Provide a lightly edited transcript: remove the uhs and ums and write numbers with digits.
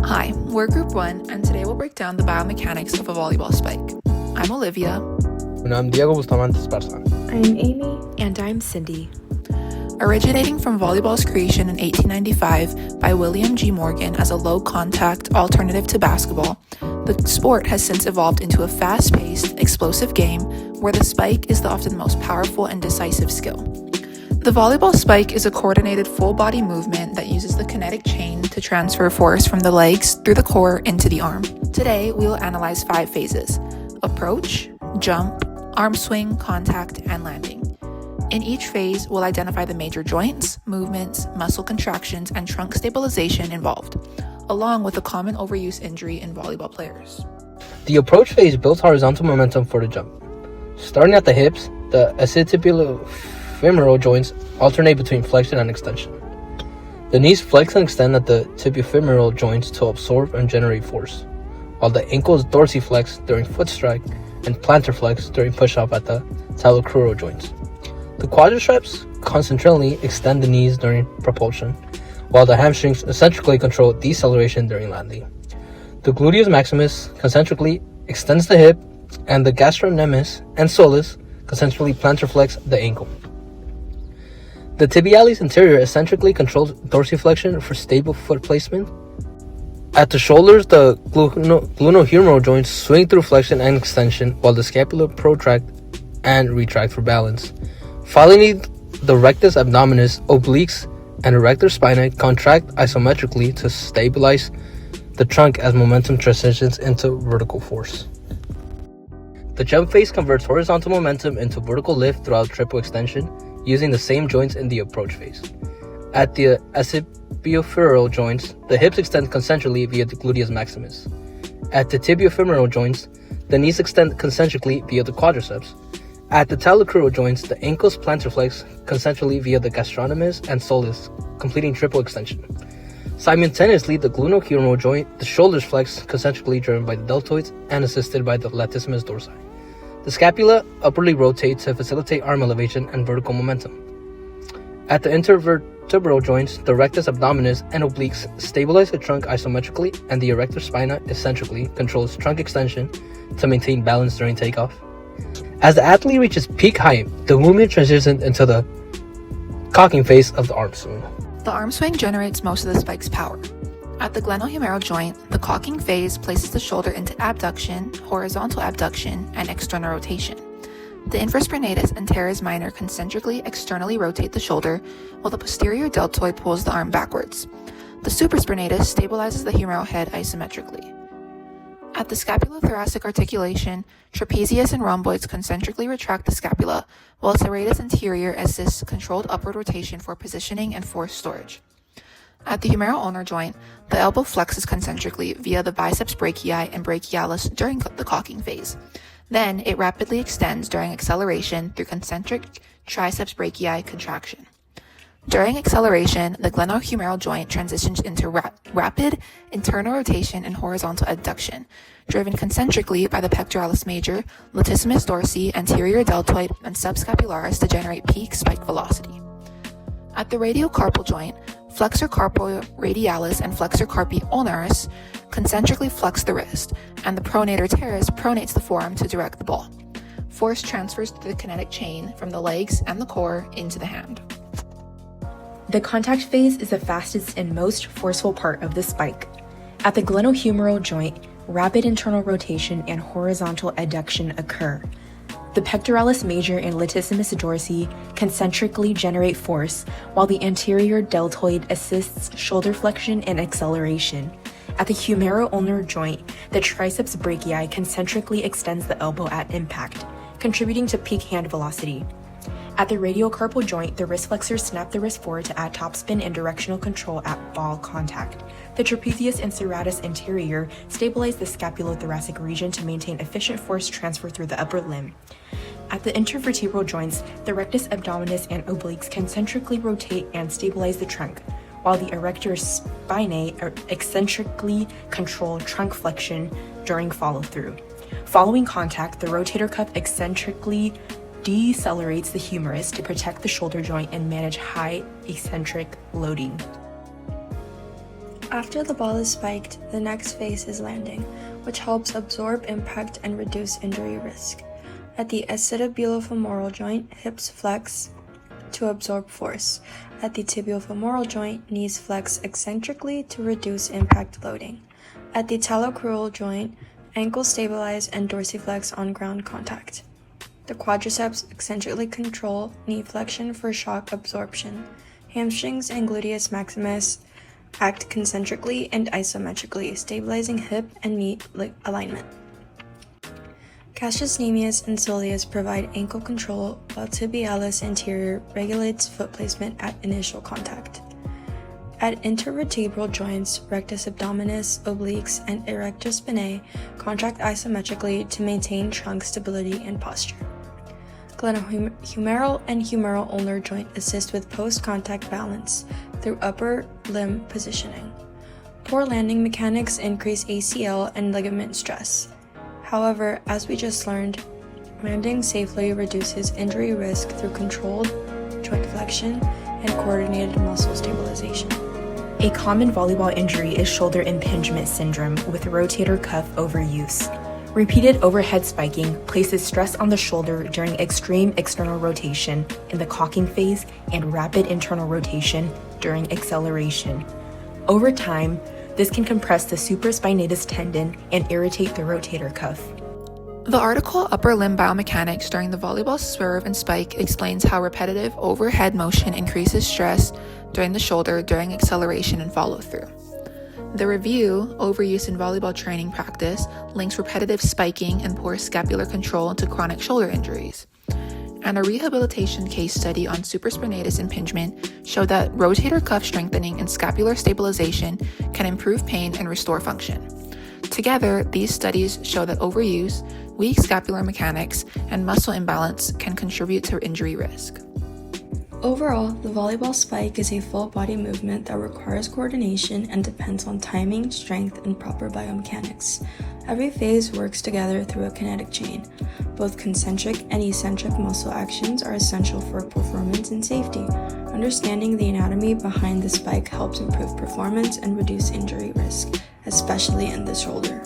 Hi, we're Group 1, and today we'll break down the biomechanics of a volleyball spike. I'm Olivia. And I'm Diego Bustamante Esparza. I'm Amy. And I'm Cindy. Originating from volleyball's creation in 1895 by William G. Morgan as a low-contact alternative to basketball, the sport has since evolved into a fast-paced, explosive game where the spike is the often most powerful and decisive skill. The volleyball spike is a coordinated full-body movement that uses the kinetic chain to transfer force from the legs through the core into the arm. Today, we will analyze 5 phases: approach, jump, arm swing, contact, and landing. In each phase, we'll identify the major joints, movements, muscle contractions, and trunk stabilization involved, along with a common overuse injury in volleyball players. The approach phase builds horizontal momentum for the jump. Starting at the hips, the acetibulofemoral joints alternate between flexion and extension. The knees flex and extend at the tibiofemoral joints to absorb and generate force, while the ankles dorsiflex during foot strike and plantar flex during push-up at the talocrural joints. The quadriceps concentrically extend the knees during propulsion, while the hamstrings eccentrically control deceleration during landing. The gluteus maximus concentrically extends the hip, and the gastrocnemius and soleus concentrically plantar flex the ankle. The tibialis anterior eccentrically controls dorsiflexion for stable foot placement. At the shoulders, the gluteohumeral joints swing through flexion and extension, while the scapula protract and retract for balance. Finally, the rectus abdominis, obliques, and erector spinae contract isometrically to stabilize the trunk as momentum transitions into vertical force. The jump phase converts horizontal momentum into vertical lift throughout triple extension, using the same joints in the approach phase. At the acetibulofemoral joints, the hips extend concentrically via the gluteus maximus. At the tibiofemoral joints, the knees extend concentrically via the quadriceps. At the talocrural joints, the ankles plantar flex concentrically via the gastrocnemius and soleus, completing triple extension. Simultaneously, the gluteohumeral joint, the shoulders flex concentrically driven by the deltoids and assisted by the latissimus dorsi. The scapula upwardly rotates to facilitate arm elevation and vertical momentum. At the intervertebral joints, the rectus abdominis and obliques stabilize the trunk isometrically, and the erector spina eccentrically controls trunk extension to maintain balance during takeoff. As the athlete reaches peak height, the movement transitions into the cocking phase of the arm swing. The arm swing generates most of the spike's power. At the glenohumeral joint, the cocking phase places the shoulder into abduction, horizontal abduction, and external rotation. The infraspinatus and teres minor concentrically externally rotate the shoulder, while the posterior deltoid pulls the arm backwards. The supraspinatus stabilizes the humeral head isometrically. At the scapulothoracic articulation, trapezius and rhomboids concentrically retract the scapula, while serratus anterior assists controlled upward rotation for positioning and force storage. At the humeral ulnar joint, the elbow flexes concentrically via the biceps brachii and brachialis during the cocking phase. Then it rapidly extends during acceleration through concentric triceps brachii contraction. During acceleration, the glenohumeral joint transitions into rapid internal rotation and horizontal adduction, driven concentrically by the pectoralis major, latissimus dorsi, anterior deltoid, and subscapularis to generate peak spike velocity. At the radiocarpal joint, flexor carpi radialis and flexor carpi ulnaris concentrically flex the wrist, and the pronator teres pronates the forearm to direct the ball. Force transfers through the kinetic chain from the legs and the core into the hand. The contact phase is the fastest and most forceful part of the spike. At the glenohumeral joint, rapid internal rotation and horizontal adduction occur. The pectoralis major and latissimus dorsi concentrically generate force, while the anterior deltoid assists shoulder flexion and acceleration. At the humeroulnar joint, the triceps brachii concentrically extends the elbow at impact, contributing to peak hand velocity. At the radiocarpal joint, the wrist flexors snap the wrist forward to add topspin and directional control at ball contact. The trapezius and serratus anterior stabilize the scapulothoracic region to maintain efficient force transfer through the upper limb. At the intervertebral joints, the rectus abdominis and obliques concentrically rotate and stabilize the trunk, while the erector spinae eccentrically control trunk flexion during follow-through. Following contact, the rotator cuff eccentrically decelerates the humerus to protect the shoulder joint and manage high eccentric loading. After the ball is spiked, the next phase is landing, which helps absorb impact and reduce injury risk. At the acetobulofemoral joint, hips flex to absorb force. At the tibiofemoral joint, knees flex eccentrically to reduce impact loading. At the talocrural joint, ankles stabilize and dorsiflex on ground contact. The quadriceps eccentrically control knee flexion for shock absorption. Hamstrings and gluteus maximus act concentrically and isometrically, stabilizing hip and knee alignment. Gastrocnemius and soleus provide ankle control, while tibialis anterior regulates foot placement at initial contact. At intervertebral joints, rectus abdominis, obliques, and erector spinae contract isometrically to maintain trunk stability and posture. Glenohumeral and humeral ulnar joint assist with post-contact balance through upper limb positioning. Poor landing mechanics increase ACL and ligament stress. However, as we just learned, landing safely reduces injury risk through controlled joint flexion and coordinated muscle stabilization. A common volleyball injury is shoulder impingement syndrome with rotator cuff overuse. Repeated overhead spiking places stress on the shoulder during extreme external rotation in the cocking phase and rapid internal rotation during acceleration. Over time, this can compress the supraspinatus tendon and irritate the rotator cuff. The article Upper Limb Biomechanics during the volleyball swerve and spike explains how repetitive overhead motion increases stress during the shoulder during acceleration and follow-through. The review, Overuse in Volleyball Training Practice, links repetitive spiking and poor scapular control to chronic shoulder injuries. And a rehabilitation case study on supraspinatus impingement showed that rotator cuff strengthening and scapular stabilization can improve pain and restore function. Together, these studies show that overuse, weak scapular mechanics, and muscle imbalance can contribute to injury risk. Overall, the volleyball spike is a full-body movement that requires coordination and depends on timing, strength, and proper biomechanics. Every phase works together through a kinetic chain. Both concentric and eccentric muscle actions are essential for performance and safety. Understanding the anatomy behind the spike helps improve performance and reduce injury risk, especially in the shoulder.